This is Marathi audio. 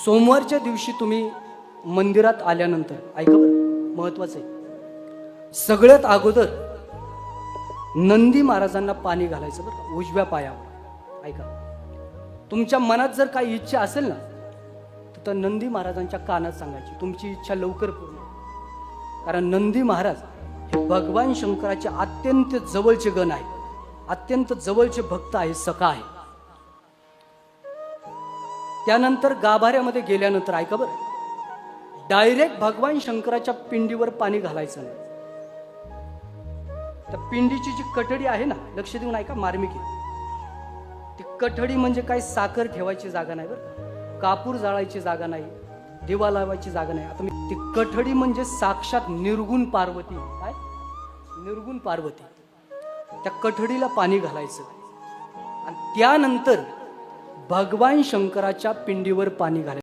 सोमवारच्या दिवशी तुम्ही मंदिरात आल्यानंतर ऐका बरं, महत्वाचं आहे, सगळ्यात अगोदर नंदी महाराजांना पाणी घालायचं बरं का, उजव्या पायावर. ऐका, तुमच्या मनात जर काही इच्छा असेल ना तर नंदी महाराजांच्या कानात सांगायची, तुमची इच्छा लवकर पूर्ण. कारण नंदी महाराज हे भगवान शंकराचे अत्यंत जवळचे गण आहे, अत्यंत जवळचे भक्त आहे, सखा आहे. त्यानंतर गाभाऱ्यामध्ये गेल्यानंतर ऐका बरं, डायरेक्ट भगवान शंकराच्या पिंडीवर पाणी घालायचं नाही. त्या पिंडीची जी कठडी आहे ना, लक्ष देऊन ऐका, मार्मिकी, ती कठडी म्हणजे काय, साखर ठेवायची जागा नाही बरं, कापूर जाळायची जागा नाही, दिवा लावायची जागा नाही. आता मी ती कठडी म्हणजे साक्षात निर्गुण पार्वती. काय निर्गुण पार्वती, त्या कठडीला पाणी घालायचं आणि त्यानंतर भगवान शंकराच्या पिंडीवर पाणी घालायचं.